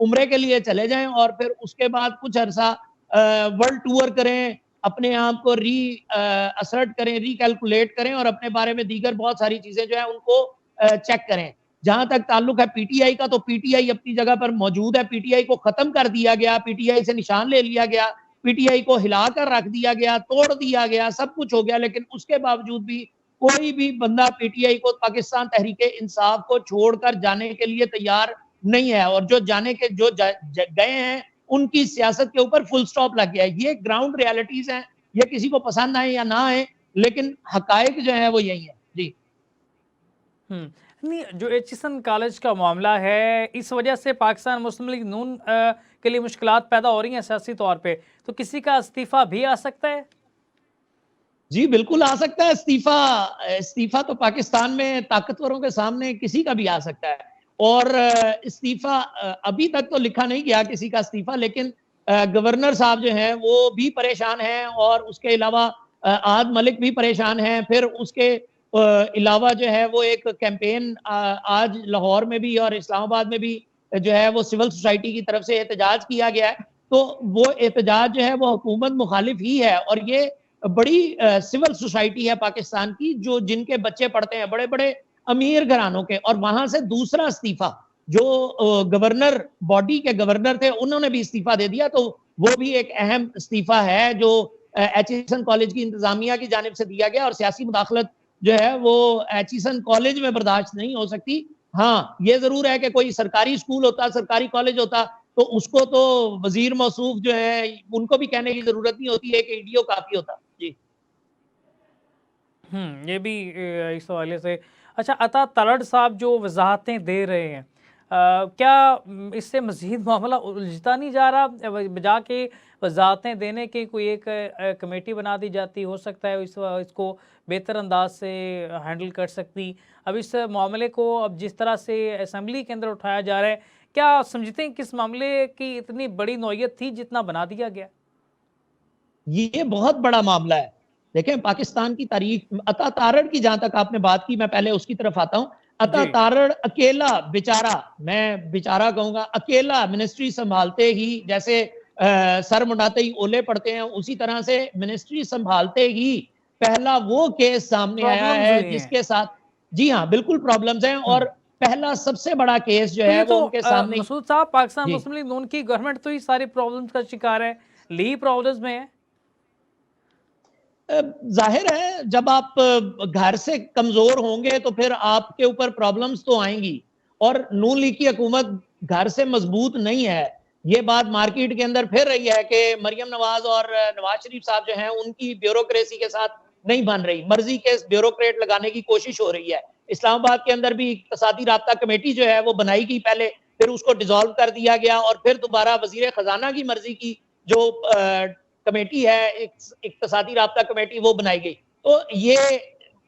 عمرے کے لیے چلے جائیں اور پھر اس کے بعد کچھ عرصہ ورلڈ ٹور کریں, اپنے آپ کو ری اسرٹ کریں, ری کیلکولیٹ کریں اور اپنے بارے میں دیگر بہت ساری چیزیں جو ہیں ان کو چیک کریں. جہاں تک تعلق ہے پی ٹی آئی کا, تو پی ٹی آئی اپنی جگہ پر موجود ہے. پی ٹی آئی کو ختم کر دیا گیا, پی ٹی آئی سے نشان لے لیا گیا, پی ٹی آئی کو ہلا کر رکھ دیا گیا, توڑ دیا گیا, سب کچھ ہو گیا, لیکن اس کے باوجود بھی کوئی بھی بندہ پی ٹی آئی کو, پاکستان تحریک انصاف کو چھوڑ کر جانے کے لیے تیار نہیں ہے. اور جو جانے کے جو گئے ہیں ان کی سیاست کے اوپر فل سٹاپ لگ گیا ہے. یہ گراؤنڈ ریالٹیز ہیں, یہ کسی کو پسند آئے یا نہ آئے, لیکن حقائق جو ہیں وہ یہی ہیں. جی جو ایچیسن کالج کا معاملہ ہے, اس وجہ سے پاکستان مسلم لیگ نون کے لیے مشکلات پیدا ہو رہی ہیں سیاسی طور پہ, تو کسی کا استعفیٰ بھی آ سکتا ہے؟ جی بالکل آ سکتا ہے استعفیٰ تو پاکستان میں طاقتوروں کے سامنے کسی کا بھی آ سکتا ہے. اور استعفیٰ ابھی تک تو لکھا نہیں گیا کسی کا استعفیٰ, لیکن گورنر صاحب جو ہیں وہ بھی پریشان ہیں, اور اس کے علاوہ عاد ملک بھی پریشان ہیں. پھر اس کے علاوہ جو ہے وہ ایک کیمپین آج لاہور میں بھی اور اسلام آباد میں بھی جو ہے وہ سول سوسائٹی کی طرف سے احتجاج کیا گیا ہے. تو وہ احتجاج جو ہے وہ حکومت مخالف ہی ہے, اور یہ بڑی سول سوسائٹی ہے پاکستان کی, جو جن کے بچے پڑھتے ہیں بڑے بڑے امیر گھرانوں کے. اور وہاں سے دوسرا استعفیٰ جو گورنر باڈی کے گورنر تھے انہوں نے بھی استعفیٰ دے دیا, تو وہ بھی ایک اہم استعفیٰ ہے جو ایچیسن کالج کی انتظامیہ کی جانب سے دیا گیا. اور سیاسی مداخلت جو ہے وہ ایچیسن کالج میں برداشت نہیں ہو سکتی. ہاں یہ ضرور ہے کہ کوئی سرکاری اسکول ہوتا, سرکاری کالج ہوتا, تو اس کو تو وزیر موصوف جو ہے ان کو بھی کہنے کی ضرورت نہیں ہوتی, ایک ایڈیو کافی ہوتا. جی یہ بھی اس حوالے سے. اچھا, عطا تلڑ صاحب جو وضاحتیں دے رہے ہیں, کیا اس سے مزید معاملہ الجھتا نہیں جا رہا؟ بجا کے وضاحتیں دینے کی کوئی ایک کمیٹی بنا دی جاتی, ہو سکتا ہے اس کو بہتر انداز سے ہینڈل کر سکتی. اب اس معاملے کو اب جس طرح سے اسمبلی کے اندر اٹھایا جا رہا ہے, کیا سمجھتے ہیں کہ اس معاملے کی اتنی بڑی نوعیت تھی جتنا بنا دیا گیا؟ یہ بہت بڑا معاملہ ہے. دیکھیں پاکستان کی تاریخ, عطا تارڑ کی جہاں تک آپ نے بات کی, میں پہلے اس کی طرف آتا ہوں. عطا تارڑ اکیلا بیچارہ, میں بیچارہ کہوں گا, اکیلا منسٹری سنبھالتے ہی, جیسے سر منڈاتے ہی اولے پڑتے ہیں, اسی طرح سے منسٹری سنبھالتے ہی پہلا وہ کیس سامنے آیا ہے جس کے ساتھ, جی ہاں بالکل پرابلمز ہیں, اور پہلا سب سے بڑا کیس جو تو ہے یہ وہ تو ان کے سامنے. مسعود صاحب, پاکستان جی مسلم لیگ نون کی گورنمنٹ تو ہی ساری پرابلمز کا شکار ہے, لی پرابلمز میں ہے. ظاہر ہے جب آپ گھر سے کمزور ہوں گے تو پھر آپ کے اوپر پرابلمز تو آئیں گی, اور نون لیگ کی حکومت گھر سے مضبوط نہیں ہے. یہ بات مارکیٹ کے اندر پھر رہی ہے کہ مریم نواز اور نواز شریف صاحب جو ہیں ان کی بیوروکریسی کے ساتھ نہیں بن رہی, مرضی کے بیوروکریٹ لگانے کی کوشش ہو رہی ہے. اسلام آباد کے اندر بھی اقتصادی رابطہ کمیٹی جو ہے وہ بنائی گئی پہلے, پھر اس کو ڈیزالو کر دیا گیا, اور پھر دوبارہ وزیر خزانہ کی مرضی کی جو کمیٹی ہے اقتصادی رابطہ کمیٹی وہ بنائی گئی. تو یہ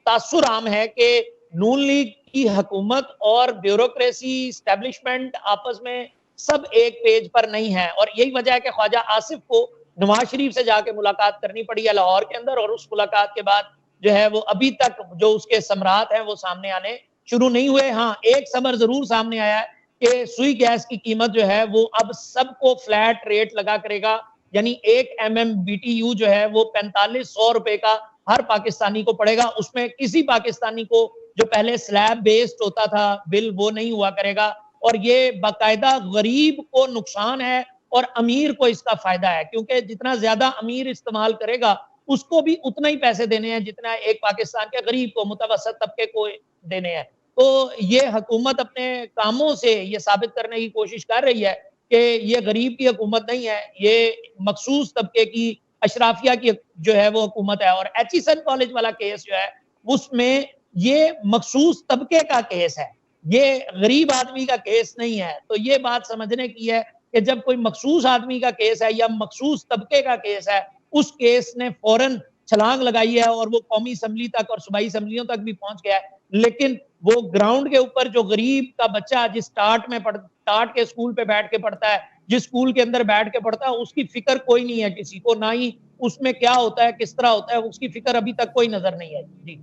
تاثر عام ہے کہ نون لیگ کی حکومت اور بیوروکریسی اسٹیبلشمنٹ آپس میں سب ایک پیج پر نہیں ہے, اور یہی وجہ ہے کہ خواجہ آصف کو نواز شریف سے جا کے ملاقات کرنی پڑی ہے لاہور کے اندر, اور اس ملاقات کے بعد جو ہے وہ ابھی تک جو اس کے ثمرات ہیں وہ سامنے آنے شروع نہیں ہوئے. ہاں ایک ثمر ضرور سامنے آیا ہے کہ سوئی گیس کی قیمت جو ہے وہ اب سب کو فلیٹ ریٹ لگا کرے گا, یعنی 1 MMBTU جو ہے وہ 4500 روپے کا ہر پاکستانی کو پڑے گا. اس میں کسی پاکستانی کو جو پہلے سلیب بیسڈ ہوتا تھا بل وہ نہیں ہوا کرے گا, اور یہ باقاعدہ غریب کو نقصان ہے اور امیر کو اس کا فائدہ ہے, کیونکہ جتنا زیادہ امیر استعمال کرے گا اس کو بھی اتنا ہی پیسے دینے ہیں جتنا ایک پاکستان کے غریب کو, متوسط طبقے کو دینے ہیں. تو یہ حکومت اپنے کاموں سے یہ ثابت کرنے کی کوشش کر رہی ہے کہ یہ غریب کی حکومت نہیں ہے, یہ مخصوص طبقے کی اشرافیہ کی جو ہے وہ حکومت ہے. اور ایچیسن کالج والا کیس جو ہے اس میں یہ مخصوص طبقے کا کیس ہے, یہ غریب آدمی کا کیس نہیں ہے. تو یہ بات سمجھنے کی ہے کہ جب کوئی مخصوص آدمی کا کیس ہے یا مخصوص طبقے کا کیس ہے, اس کیس نے فوراً چھلانگ لگائی ہے اور وہ قومی اسمبلی تک اور صوبائی اسمبلیوں تک بھی پہنچ گیا ہے. لیکن وہ گراؤنڈ کے اوپر جو غریب کا بچہ جس ٹاٹ کے اسکول پہ بیٹھ کے پڑھتا ہے, جس اسکول کے اندر بیٹھ کے پڑھتا ہے, اس کی فکر کوئی نہیں ہے کسی کو, نہ ہی اس میں کیا ہوتا ہے کس طرح ہوتا ہے اس کی فکر ابھی تک کوئی نظر نہیں ہے. جی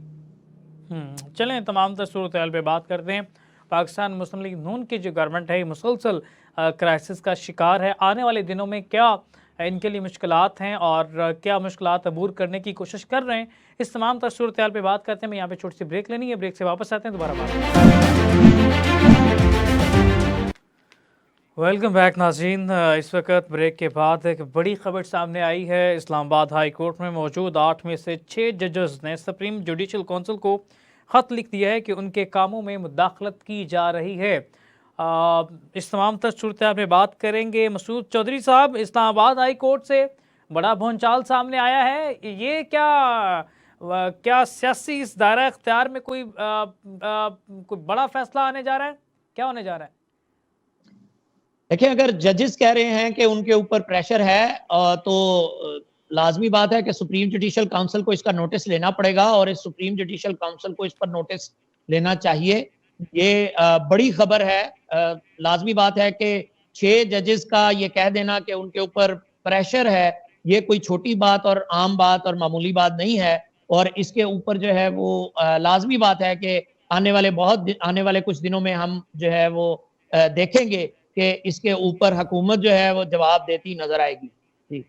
چلیں تمام تر صورتحال پہ بات کرتے ہیں. پاکستان مسلم لیگ نون کی جو گورنمنٹ ہے یہ مسلسل کرائسس کا شکار ہے. آنے والے دنوں میں کیا ان کے لیے مشکلات ہیں اور کیا مشکلات عبور کرنے کی کوشش کر رہے ہیں, اس تمام تر صورتحال پہ بات کرتے ہیں. میں یہاں پہ چھوٹی سی بریک لینی ہے, بریک سے واپس آتے ہیں, دوبارہ بات کرتے ہیں. ویلکم بیک ناظرین. اس وقت بریک کے بعد ایک بڑی خبر سامنے آئی ہے. اسلام آباد ہائی کورٹ میں موجود 8 میں سے 6 ججز نے سپریم جوڈیشل کونسل کو خط لکھ دیا ہے کہ ان کے کاموں میں مداخلت کی جا رہی ہے. اس تمام تر صورتحال میں بات کریں گے. مسعود چودھری صاحب, اسلام آباد ہائی کورٹ سے بڑا بھونچال سامنے آیا ہے. یہ کیا سیاسی اس دائرہ اختیار میں کوئی بڑا فیصلہ آنے جا رہا ہے؟ کیا ہونے جا رہا ہے؟ دیکھیں, اگر ججز کہہ رہے ہیں کہ ان کے اوپر پریشر ہے تو لازمی بات ہے کہ سپریم جوڈیشل کونسل کو اس کا نوٹس لینا پڑے گا, اور اس سپریم جوڈیشل کونسل کو اس پر نوٹس لینا چاہیے. یہ بڑی خبر ہے. لازمی بات ہے کہ 6 ججز کا یہ کہہ دینا کہ ان کے اوپر پریشر ہے, یہ کوئی چھوٹی بات اور عام بات اور معمولی بات نہیں ہے. اور اس کے اوپر جو ہے وہ لازمی بات ہے کہ آنے والے کچھ دنوں میں ہم جو ہے وہ دیکھیں گے کہ اس کے اوپر حکومت جو ہے وہ جواب دیتی نظر آئے گی. جی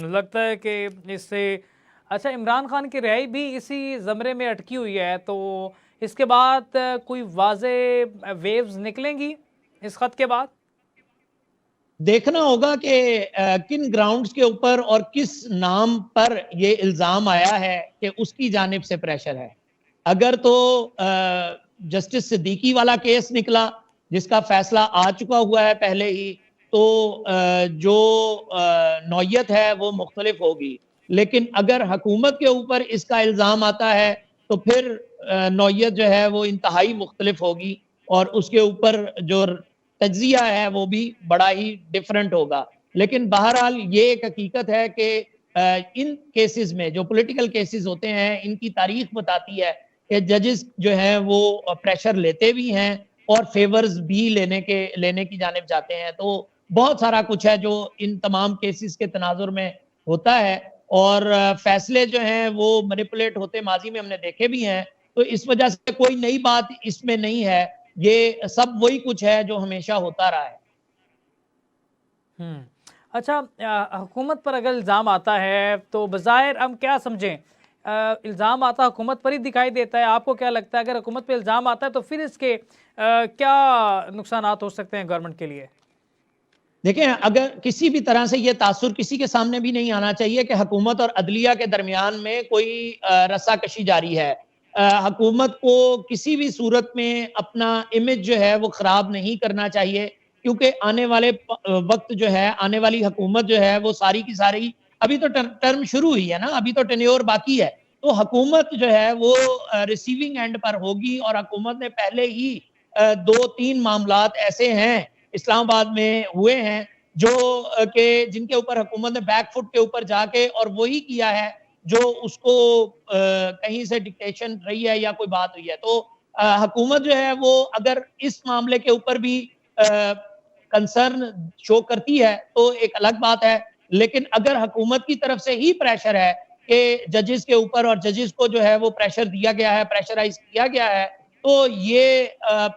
لگتا ہے کہ اس سے اچھا عمران خان کی رہائی بھی اسی زمرے میں اٹکی ہوئی ہے, تو اس کے بعد کوئی واضح ویوز نکلیں گی اس خط کے بعد؟ دیکھنا ہوگا کہ کن گراؤنڈز کے اوپر اور کس نام پر یہ الزام آیا ہے کہ اس کی جانب سے پریشر ہے. اگر تو جسٹس صدیقی والا کیس نکلا جس کا فیصلہ آ چکا ہوا ہے پہلے ہی, تو جو نوعیت ہے وہ مختلف ہوگی. لیکن اگر حکومت کے اوپر اس کا الزام آتا ہے تو پھر نوعیت جو ہے وہ انتہائی مختلف ہوگی, اور اس کے اوپر جو تجزیہ ہے وہ بھی بڑا ہی ڈیفرنٹ ہوگا. لیکن بہرحال یہ ایک حقیقت ہے کہ ان کیسز میں جو پولیٹیکل کیسز ہوتے ہیں ان کی تاریخ بتاتی ہے کہ ججز جو ہیں وہ پریشر لیتے بھی ہیں اور فیورز بھی لینے کی جانب جاتے ہیں. تو بہت سارا کچھ ہے جو ان تمام کیسز کے تناظر میں ہوتا ہے, اور فیصلے جو ہیں وہ مینیپولیٹ ہوتے ماضی میں ہم نے دیکھے بھی ہیں. تو اس وجہ سے کوئی نئی بات اس میں نہیں ہے, یہ سب وہی کچھ ہے جو ہمیشہ ہوتا رہا ہے. اچھا, حکومت پر اگر الزام آتا ہے تو بظاہر ہم کیا سمجھیں, الزام آتا حکومت پر ہی دکھائی دیتا ہے. آپ کو کیا لگتا ہے اگر حکومت پہ الزام آتا ہے تو پھر اس کے کیا نقصانات ہو سکتے ہیں گورنمنٹ کے لیے؟ دیکھیں, اگر کسی بھی طرح سے یہ تاثر کسی کے سامنے بھی نہیں آنا چاہیے کہ حکومت اور عدلیہ کے درمیان میں کوئی رسا کشی جاری ہے. حکومت کو کسی بھی صورت میں اپنا امیج جو ہے وہ خراب نہیں کرنا چاہیے, کیونکہ آنے والے وقت جو ہے, آنے والی حکومت جو ہے وہ ساری کی ساری, ابھی تو ٹرم شروع ہوئی ہے نا, ابھی تو ٹینیور باقی ہے, تو حکومت جو ہے وہ ریسیونگ اینڈ پر ہوگی. اور حکومت نے پہلے ہی 2-3 معاملات ایسے ہیں اسلام آباد میں ہوئے ہیں جو کہ جن کے اوپر حکومت نے بیک فٹ کے اوپر جا کے اور وہی کیا ہے جو اس کو کہیں سے ڈکٹیشن رہی ہے یا کوئی بات ہوئی ہے. تو حکومت جو ہے وہ اگر اس معاملے کے اوپر بھی کنسرن شو کرتی ہے تو ایک الگ بات ہے. لیکن اگر حکومت کی طرف سے ہی پریشر ہے کہ ججز کے اوپر, اور ججز کو جو ہے وہ پریشر دیا گیا ہے, پریشرائز کیا گیا ہے, تو یہ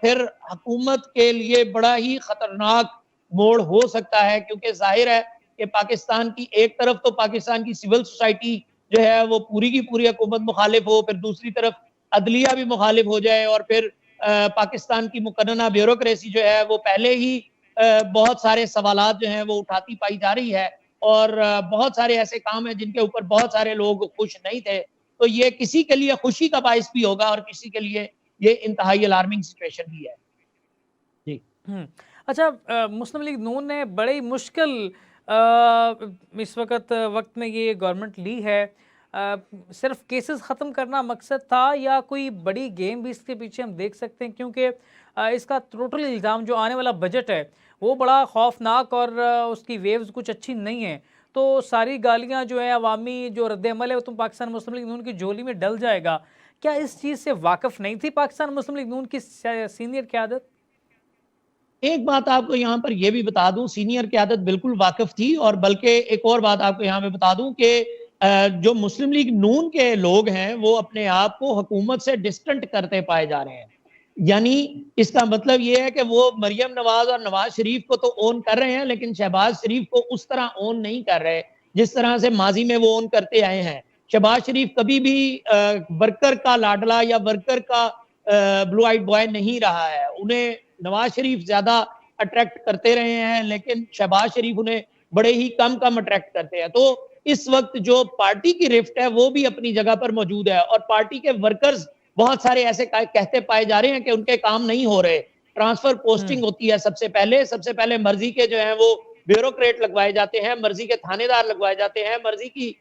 پھر حکومت کے لیے بڑا ہی خطرناک موڑ ہو سکتا ہے. کیونکہ ظاہر ہے کہ پاکستان کی ایک طرف تو پاکستان کی سول سوسائٹی جو ہے وہ پوری کی پوری حکومت مخالف ہو, پھر دوسری طرف عدلیہ بھی مخالف ہو جائے, اور پھر پاکستان کی مقننہ بیوروکریسی جو ہے وہ پہلے ہی بہت سارے سوالات جو ہیں وہ اٹھاتی پائی جا رہی ہے, اور بہت سارے ایسے کام ہیں جن کے اوپر بہت سارے لوگ خوش نہیں تھے. تو یہ کسی کے لیے خوشی کا باعث بھی ہوگا اور کسی کے لیے یہ انتہائی الارمنگ سچویشن بھی ہے. جی اچھا, مسلم لیگ نون نے بڑی مشکل اس وقت میں یہ گورنمنٹ لی ہے. صرف کیسز ختم کرنا مقصد تھا یا کوئی بڑی گیم بھی اس کے پیچھے ہم دیکھ سکتے ہیں؟ کیونکہ اس کا ٹوٹل الزام جو آنے والا بجٹ ہے وہ بڑا خوفناک اور اس کی ویوز کچھ اچھی نہیں ہیں. تو ساری گالیاں جو ہے عوامی جو رد عمل ہے وہ تم پاکستان مسلم لیگ نون کی جھولی میں ڈل جائے گا. کیا اس چیز سے واقف نہیں تھی پاکستان مسلم لیگ نون کی سینئر قیادت؟ ایک بات آپ کو یہاں پر یہ بھی بتا دوں, سینئر قیادت بالکل واقف تھی, اور بلکہ ایک اور بات آپ کو یہاں پہ بتا دوں کہ جو مسلم لیگ نون کے لوگ ہیں وہ اپنے آپ کو حکومت سے ڈسٹنٹ کرتے پائے جا رہے ہیں. یعنی اس کا مطلب یہ ہے کہ وہ مریم نواز اور نواز شریف کو تو اون کر رہے ہیں لیکن شہباز شریف کو اس طرح اون نہیں کر رہے جس طرح سے ماضی میں وہ اون کرتے آئے ہیں. شہباز شریف کبھی بھی ورکر کا لاڈلا یا ورکر کا بلو آئیڈ بوائے نہیں رہا ہے. انہیں نواز شریف زیادہ اٹریکٹ کرتے رہے ہیں لیکن شہباز شریف انہیں بڑے ہی کم اٹریکٹ کرتے ہیں. تو اس وقت جو پارٹی کی رفٹ ہے وہ بھی اپنی جگہ پر موجود ہے اور پارٹی کے ورکرز بہت سارے ایسے کہتے پائے جا رہے ہیں کہ ان کے کام نہیں ہو رہے. ٹرانسفر پوسٹنگ ہوتی ہے سب سے پہلے مرضی کے جو ہیں وہ بیوروکریٹ لگوائے جاتے ہیں, مرضی کے تھانے دار لگوائے جاتے ہیں, مرضی کی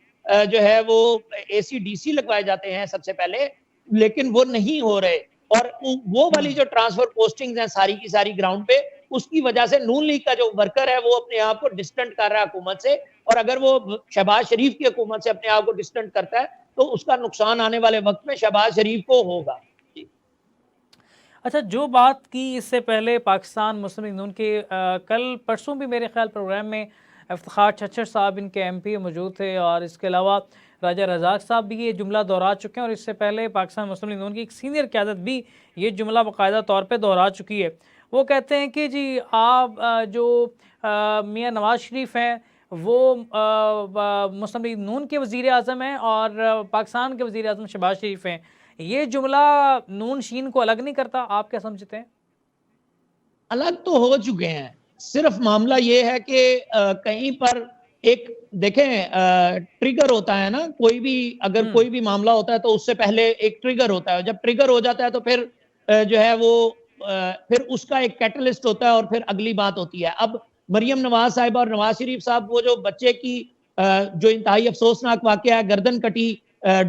جو ہے وہ اے سی ڈی سی لگوائے جاتے ہیں سب سے پہلے, لیکن وہ نہیں ہو رہے. اور وہ والی جو ٹرانسفر پوسٹنگز ہیں ساری کی ساری گراؤنڈ پہ, اس کی وجہ سے نون لیگ کا جو ورکر ہے وہ اپنے آپ کو ڈسٹنٹ کر رہا ہے حکومت سے, اور اگر وہ شہباز شریف کی حکومت سے اپنے آپ کو ڈسٹنٹ کرتا ہے تو اس کا نقصان آنے والے وقت میں شہباز شریف کو ہوگا. اچھا, جو بات کی اس سے پہلے پاکستان مسلم لیگ نون کے کل پرسوں بھی میرے خیال پروگرام میں افتخار چھچھر صاحب ان کے ایم پی موجود تھے, اور اس کے علاوہ راجہ رزاق صاحب بھی یہ جملہ دہرا چکے ہیں, اور اس سے پہلے پاکستان مسلم لیگ نون کی ایک سینئر قیادت بھی یہ جملہ باقاعدہ طور پہ دہرا چکی ہے. وہ کہتے ہیں کہ جی آپ جو میاں نواز شریف ہیں وہ مسلم لیگ نون کے وزیر اعظم ہیں اور پاکستان کے وزیر اعظم شہباز شریف ہیں. یہ جملہ نون شین کو الگ نہیں کرتا؟ آپ کیا سمجھتے ہیں؟ الگ تو ہو چکے ہیں, صرف معاملہ یہ ہے کہ کہیں پر ایک دیکھیں ٹریگر ہوتا ہے نا, کوئی بھی اگر کوئی بھی معاملہ ہوتا ہے تو اس سے پہلے ایک ٹریگر ہوتا ہے, جب ٹریگر ہو جاتا ہے تو پھر جو ہے وہ پھر اس کا ایک کیٹلسٹ ہوتا ہے اور پھر اگلی بات ہوتی ہے. اب مریم نواز صاحبہ اور نواز شریف صاحب, وہ جو بچے کی جو انتہائی افسوسناک واقعہ ہے, گردن کٹی,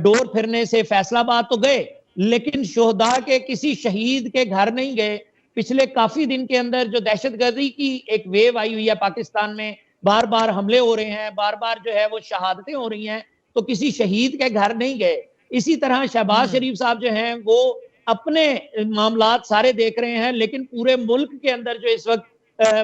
ڈور پھرنے سے فیصل آباد تو گئے لیکن شہداء کے کسی شہید کے گھر نہیں گئے. پچھلے کافی دن کے اندر جو دہشت گردی کی ایک ویو آئی ہوئی ہے پاکستان میں, بار بار حملے ہو رہے ہیں, بار بار جو ہے وہ شہادتیں ہو رہی ہیں, تو کسی شہید کے گھر نہیں گئے. اسی طرح شہباز شریف صاحب جو ہیں وہ اپنے معاملات سارے دیکھ رہے ہیں لیکن پورے ملک کے اندر جو اس وقت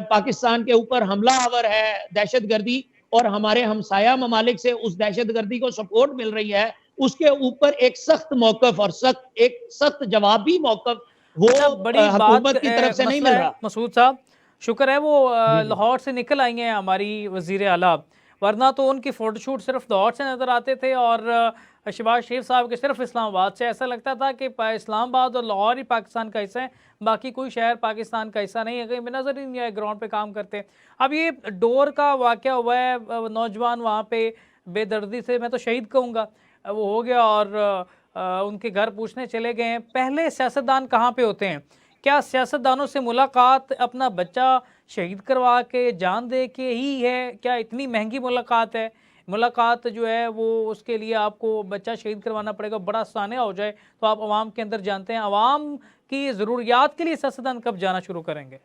پاکستان کے اوپر حملہ آور ہے دہشت گردی, اور ہمارے ہمسایہ ممالک سے اس دہشت گردی کو سپورٹ مل رہی ہے, اس کے اوپر ایک سخت موقف اور ایک سخت جوابی موقف وہ حکومت کی طرف سے نہیں مل رہا. مسعود صاحب شکر ہے وہ لاہور سے نکل آئی ہیں ہماری وزیر اعلیٰ, ورنہ تو ان کی فوٹو شوٹ صرف لاہور سے نظر آتے تھے اور شہباز شریف صاحب کے صرف اسلام آباد سے. ایسا لگتا تھا کہ اسلام آباد اور لاہور ہی پاکستان کا حصہ ہے, باقی کوئی شہر پاکستان کا حصہ نہیں ہے. کہیں نظر ہی نہیں آئے گراؤنڈ پہ کام کرتے. اب یہ ڈور کا واقعہ ہوا ہے, نوجوان وہاں پہ بے دردی سے, میں تو شہید کہوں گا, وہ ہو گیا اور ان کے گھر پوچھنے چلے گئے ہیں. پہلے سیاستدان کہاں پہ ہوتے ہیں؟ کیا سیاستدانوں سے ملاقات اپنا بچہ شہید کروا کے جان دے کے ہی ہے؟ کیا اتنی مہنگی ملاقات ہے؟ ملاقات جو ہے وہ اس کے لیے آپ کو بچہ شہید کروانا پڑے گا, بڑا سانحہ ہو جائے تو آپ عوام کے اندر جانتے ہیں. عوام کی ضروریات کے لیے سیاستدان کب جانا شروع کریں گے؟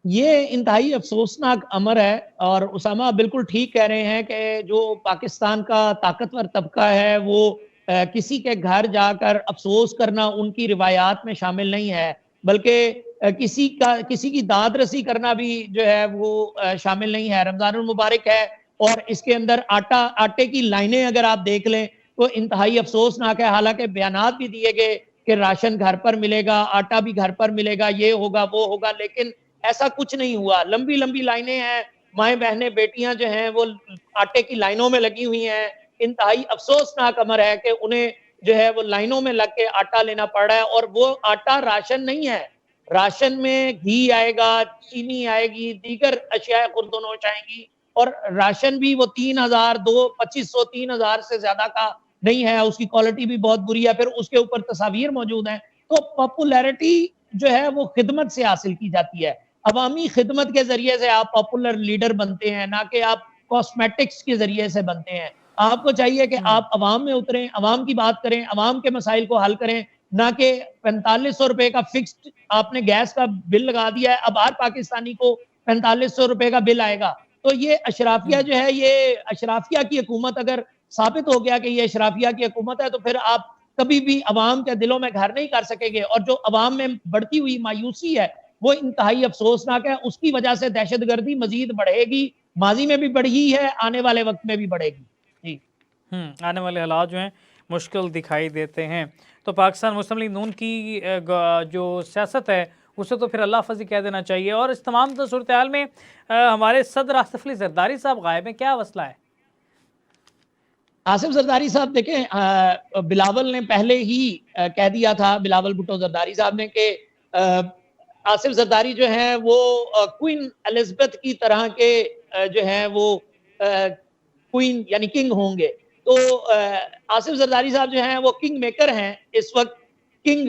یہ انتہائی افسوسناک امر ہے, اور اسامہ بالکل ٹھیک کہہ رہے ہیں کہ جو پاکستان کا طاقتور طبقہ ہے وہ کسی کے گھر جا کر افسوس کرنا ان کی روایات میں شامل نہیں ہے, بلکہ کسی کی داد رسی کرنا بھی جو ہے وہ شامل نہیں ہے. رمضان المبارک ہے اور اس کے اندر آٹے کی لائنیں اگر آپ دیکھ لیں تو انتہائی افسوسناک ہے. حالانکہ بیانات بھی دیے گئے کہ راشن گھر پر ملے گا, آٹا بھی گھر پر ملے گا, یہ ہوگا وہ ہوگا, لیکن ایسا کچھ نہیں ہوا. لمبی لمبی لائنیں ہیں, مائیں بہنیں بیٹیاں جو ہیں وہ آٹے کی لائنوں میں لگی ہوئی ہیں. انتہائی افسوسناک امر ہے کہ انہیں جو ہے وہ لائنوں میں لگ کے آٹا لینا پڑ رہا ہے, اور وہ آٹا راشن نہیں ہے. راشن میں گھی آئے گا, چینی آئے گی, دیگر اشیاء خوردونوش آئیں گی, اور راشن بھی وہ 3,000 2,500 3,000 سے زیادہ کا نہیں ہے, اس کی کوالٹی بھی بہت بری ہے. پھر اس کے اوپر تصاویر موجود ہیں. تو پاپولیرٹی جو ہے وہ خدمت سے حاصل کی جاتی ہے. عوامی خدمت کے ذریعے سے آپ پاپولر لیڈر بنتے ہیں, نہ کہ آپ کاسمیٹکس کے ذریعے سے بنتے ہیں. آپ کو چاہیے کہ آپ عوام میں اتریں, عوام کی بات کریں, عوام کے مسائل کو حل کریں, نہ کہ 4500 روپے کا فکسڈ آپ نے گیس کا بل لگا دیا ہے, اب ہر پاکستانی کو 4500 روپے کا بل آئے گا. تو یہ اشرافیہ جو ہے, یہ اشرافیہ کی حکومت اگر ثابت ہو گیا کہ یہ اشرافیہ کی حکومت ہے, تو پھر آپ کبھی بھی عوام کے دلوں میں گھر نہیں کر سکیں گے. اور جو عوام میں بڑھتی ہوئی مایوسی ہے وہ انتہائی افسوسناک ہے. اس کی وجہ سے دہشت گردی مزید بڑھے گی, ماضی میں بھی بڑھی ہے, آنے والے وقت میں بھی بڑھے گی. جی آنے والے حالات جو ہیں مشکل دکھائی دیتے ہیں. تو پاکستان مسلم لیگ نون کی جو سیاست ہے اسے تو پھر اللہ فضی کہہ دینا چاہیے. اور اس تمام صورتحال میں ہمارے صدر آصف علی زرداری صاحب غائب ہیں, کیا مسئلہ ہے؟ آصف زرداری صاحب دیکھیں, بلاول نے پہلے ہی کہہ دیا تھا, بلاول بھٹو زرداری صاحب نے, کہ آصف زرداری جو ہیں وہ کوئین الزبتھ کی طرح کے جو ہیں وہ کوئین یعنی کنگ ہوں گے. تو آصف زرداری صاحب جو ہیں وہ کنگ میکر ہیں, اس وقت کنگ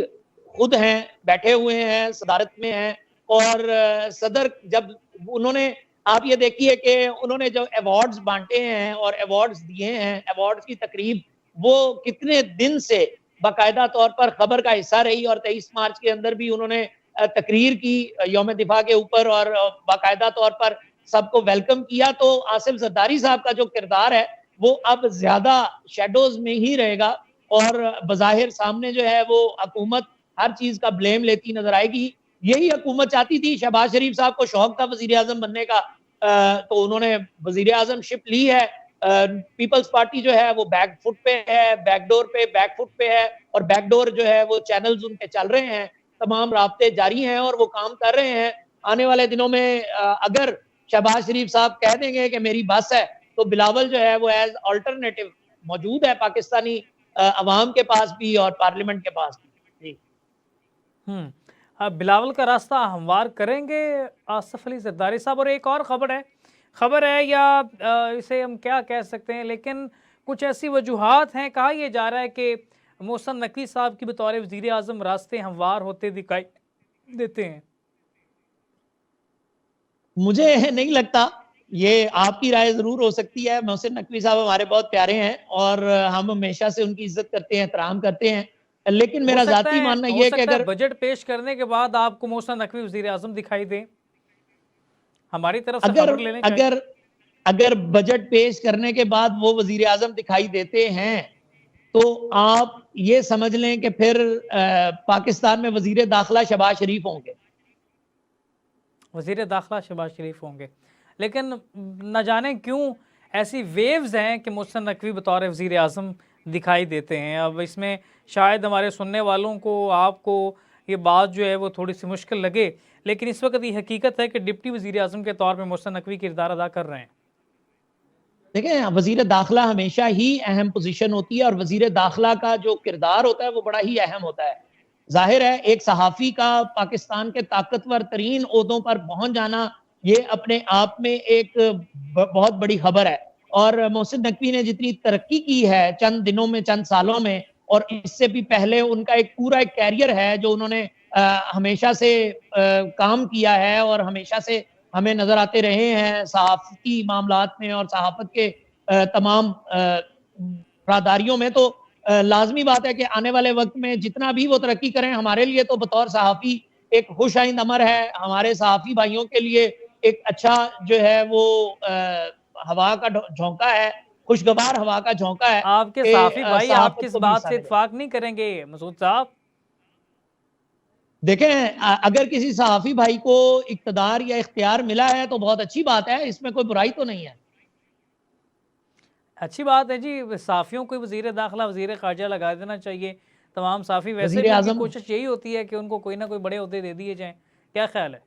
خود ہیں, بیٹھے ہوئے ہیں, صدارت میں ہیں. اور صدر جب انہوں نے, آپ یہ دیکھیے کہ انہوں نے جو ایوارڈز بانٹے ہیں اور ایوارڈز دیے ہیں, ایوارڈز کی تقریب وہ کتنے دن سے باقاعدہ طور پر خبر کا حصہ رہی, اور 23 مارچ کے اندر بھی انہوں نے تقریر کی یوم دفاع کے اوپر اور باقاعدہ طور پر سب کو ویلکم کیا. تو آصف زرداری صاحب کا جو کردار ہے وہ اب زیادہ شیڈوز میں ہی رہے گا, اور بظاہر سامنے جو ہے وہ حکومت ہر چیز کا بلیم لیتی نظر آئے گی. یہی حکومت چاہتی تھی, شہباز شریف صاحب کو شوق تھا وزیر اعظم بننے کا, تو انہوں نے وزیر اعظم شپ لی ہے. پیپلز پارٹی جو ہے وہ بیک فٹ پہ ہے, بیک ڈور پہ, بیک فٹ پہ ہے, اور بیک ڈور جو ہے وہ چینلز ان کے چل رہے ہیں, تمام رابطے جاری ہیں اور وہ کام کر رہے ہیں. آنے والے دنوں میں اگر شہباز شریف صاحب کہہ دیں گے کہ میری بس ہے, تو بلاول جو ہے وہ ایز آلٹرنیٹو موجود ہے پاکستانی عوام کے پاس بھی اور پارلیمنٹ کے پاس بھی. جی بلاول کا راستہ ہموار کریں گے آصف علی زرداری صاحب. اور ایک اور خبر ہے یا اسے ہم کیا کہہ سکتے ہیں, لیکن کچھ ایسی وجوہات ہیں, کہا یہ جا رہا ہے کہ محسن نقوی صاحب کی بطور وزیر اعظم راستے ہموار ہوتے دکھائی دیتے ہیں. مجھے نہیں لگتا, یہ آپ کی رائے ضرور ہو سکتی ہے. محسن نقوی صاحب ہمارے بہت پیارے ہیں اور ہم ہمیشہ سے ان کی عزت کرتے ہیں, احترام کرتے ہیں, لیکن میرا ذاتی ماننا یہ ہے کہ اگر بجٹ پیش کرنے کے بعد آپ کو محسن نقوی وزیر اعظم دکھائی دیں, ہماری طرف سے خبر لینے چاہیے. اگر بجٹ پیش کرنے کے بعد وہ وزیر اعظم دکھائی دیتے ہیں تو آپ یہ سمجھ لیں کہ پھر پاکستان میں وزیر داخلہ شہباز شریف ہوں گے. وزیر داخلہ شہباز شریف ہوں گے, لیکن نہ جانے کیوں ایسی ویوز ہیں کہ محسن نقوی بطور وزیر اعظم دکھائی دیتے ہیں. اب اس میں شاید ہمارے سننے والوں کو, آپ کو یہ بات جو ہے وہ تھوڑی سی مشکل لگے, لیکن اس وقت یہ حقیقت ہے کہ ڈپٹی وزیر اعظم کے طور پہ محسن نقوی کردار ادا کر رہے ہیں. دیکھیں, وزیر داخلہ ہمیشہ ہی اہم پوزیشن ہوتی ہے, اور وزیر داخلہ کا جو کردار ہوتا ہے وہ بڑا ہی اہم ہوتا ہے. ظاہر ہے ایک صحافی کا پاکستان کے طاقتور ترین عہدوں پر پہنچ جانا یہ اپنے آپ میں ایک بہت بڑی خبر ہے. اور محسن نقوی نے جتنی ترقی کی ہے چند دنوں میں, چند سالوں میں, اور اس سے بھی پہلے ان کا ایک پورا کیریئر ہے جو انہوں نے ہمیشہ سے کام کیا ہے اور ہمیشہ سے ہمیں نظر آتے رہے ہیں صحافتی معاملات میں اور صحافت کے تمام راداریوں میں. تو لازمی بات ہے کہ آنے والے وقت میں جتنا بھی وہ ترقی کریں, ہمارے لیے تو بطور صحافی ایک خوش آئند امر ہے. ہمارے صحافی بھائیوں کے لیے ایک اچھا جو ہے وہ ہوا کا جھونکا ہے, خوشگوار ہوا کا جھونکا ہے. آپ کے صحافی بھائی آپ کس بات سے اتفاق نہیں کریں گے مسعود صاحب؟ دیکھیں, اگر کسی صحافی بھائی کو اقتدار یا اختیار ملا ہے تو بہت اچھی بات ہے, اس میں کوئی برائی تو نہیں ہے. اچھی بات ہے جی, صحافیوں کو وزیر داخلہ وزیر خارجہ لگا دینا چاہیے. تمام صحافی ویسے بھی ان کی کوشش یہی ہوتی ہے کہ ان کو کوئی نہ کوئی بڑے عہدے دے دیے جائیں. کیا خیال ہے؟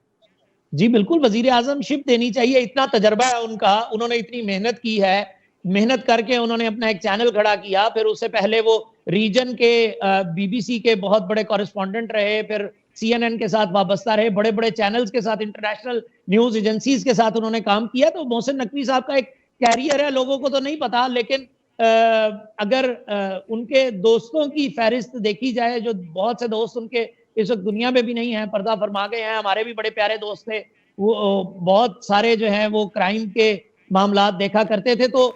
جی بالکل, وزیر اعظم شپ دینی چاہیے. اتنا تجربہ ہے ان کا, انہوں نے اتنی محنت کی ہے, محنت کر کے انہوں نے اپنا ایک چینل کھڑا کیا. پھر اس سے پہلے وہ ریجن کے بی بی سی کے بہت بڑے کورسپونڈنٹ رہے, پھر سی این این کے ساتھ وابستہ رہے, بڑے بڑے چینلز کے ساتھ, انٹرنیشنل نیوز ایجنسیز کے ساتھ انہوں نے کام کیا. تو محسن نقوی صاحب کا ایک کیریئر ہے, لوگوں کو تو نہیں پتا, لیکن اگر ان کے دوستوں کی فہرست دیکھی جائے, جو بہت سے دوست ان کے اس وقت دنیا میں بھی نہیں ہیں, پردہ فرما گئے ہیں. ہمارے بھی بڑے پیارے دوست تھے, وہ بہت سارے جو ہیں وہ کرائم کے معاملات دیکھا کرتے تھے. تو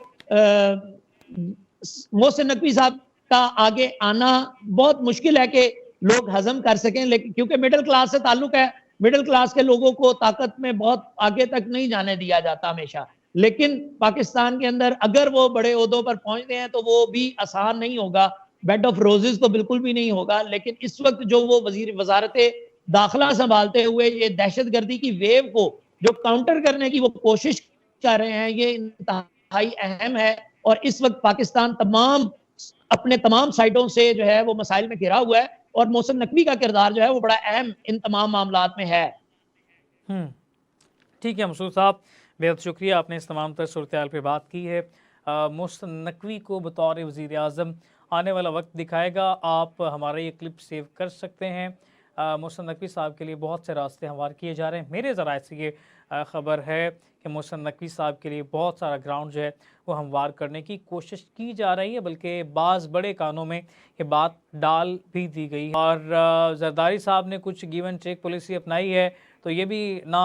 محسن نقوی صاحب کا آگے آنا بہت مشکل ہے کہ لوگ ہضم کر سکیں, لیکن کیونکہ مڈل کلاس سے تعلق ہے, مڈل کلاس کے لوگوں کو طاقت میں بہت آگے تک نہیں جانے دیا جاتا ہمیشہ. لیکن پاکستان کے اندر اگر وہ بڑے عہدوں پر پہنچتے ہیں تو وہ بھی آسان نہیں ہوگا, بیڈ آف روزز تو بالکل بھی نہیں ہوگا. لیکن اس وقت جو وہ وزارت داخلہ سنبھالتے ہوئے یہ دہشت گردی کی ویو کو جو کاؤنٹر کرنے کی وہ کوشش چاہ رہے ہیں یہ انتہائی اہم ہے، اور اس وقت پاکستان اپنے تمام سائڈوں سے جو ہے وہ مسائل میں گھرا ہوا ہے، اور محسن نقوی کا کردار جو ہے وہ بڑا اہم ان تمام معاملات میں ہے۔ ٹھیک ہے مسعود صاحب، بہت شکریہ، آپ نے اس تمام تر صورتحال پہ بات کی ہے۔ محسن نقوی کو بطور وزیر اعظم آنے والا وقت دکھائے گا، آپ ہمارا یہ کلپ سیو کر سکتے ہیں۔ محسن نقوی صاحب کے لیے بہت سے راستے ہموار کیے جا رہے ہیں۔ میرے ذرائع سے یہ خبر ہے کہ محسن نقوی صاحب کے لیے بہت سارا گراؤنڈ جو ہے وہ ہموار کرنے کی کوشش کی جا رہی ہے، بلکہ بعض بڑے کانوں میں یہ بات ڈال بھی دی گئی ہے۔ اور زرداری صاحب نے کچھ گیو اینڈ ٹیک پالیسی اپنائی ہے، تو یہ بھی نہ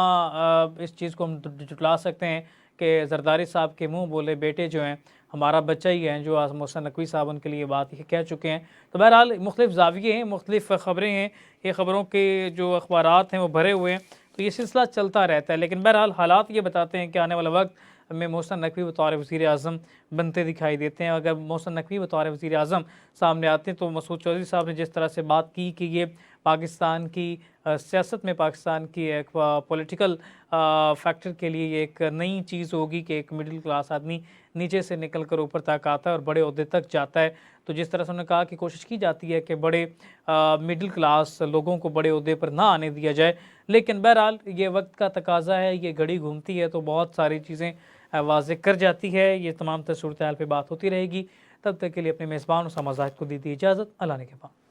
اس چیز کو ہم جٹلا سکتے ہیں کہ زرداری صاحب کے منہ بولے بیٹے جو ہیں ہمارا بچہ ہی ہیں، جو محسن نقوی صاحب ان کے لیے بات کہہ چکے ہیں۔ تو بہرحال مختلف زاویے ہیں، مختلف خبریں ہیں، یہ خبروں کے جو اخبارات ہیں وہ بھرے ہوئے ہیں، تو یہ سلسلہ چلتا رہتا ہے۔ لیکن بہرحال حالات یہ بتاتے ہیں کہ آنے والا وقت میں محسن نقوی بطور وزیر اعظم بنتے دکھائی دیتے ہیں۔ اگر محسن نقوی بطور وزیر اعظم سامنے آتے ہیں تو مسعود چودھری صاحب نے جس طرح سے بات کی کہ یہ پاکستان کی سیاست میں پاکستان کی ایک پولیٹیکل فیکٹر کے لیے یہ ایک نئی چیز ہوگی کہ ایک مڈل کلاس آدمی نیچے سے نکل کر اوپر تک آتا ہے اور بڑے عہدے تک جاتا ہے۔ تو جس طرح سے انہوں نے کہا کہ کوشش کی جاتی ہے کہ بڑے مڈل کلاس لوگوں کو بڑے عہدے پر نہ آنے دیا جائے، لیکن بہرحال یہ وقت کا تقاضا ہے، یہ گھڑی گھومتی ہے تو بہت ساری چیزیں واضح کر جاتی ہے۔ یہ تمام تر صورتحال پہ بات ہوتی رہے گی۔ تب تک کے لیے اپنے میزبان اسامہ زاہد کو دیجیے اجازت۔ اللہ نے کے بعد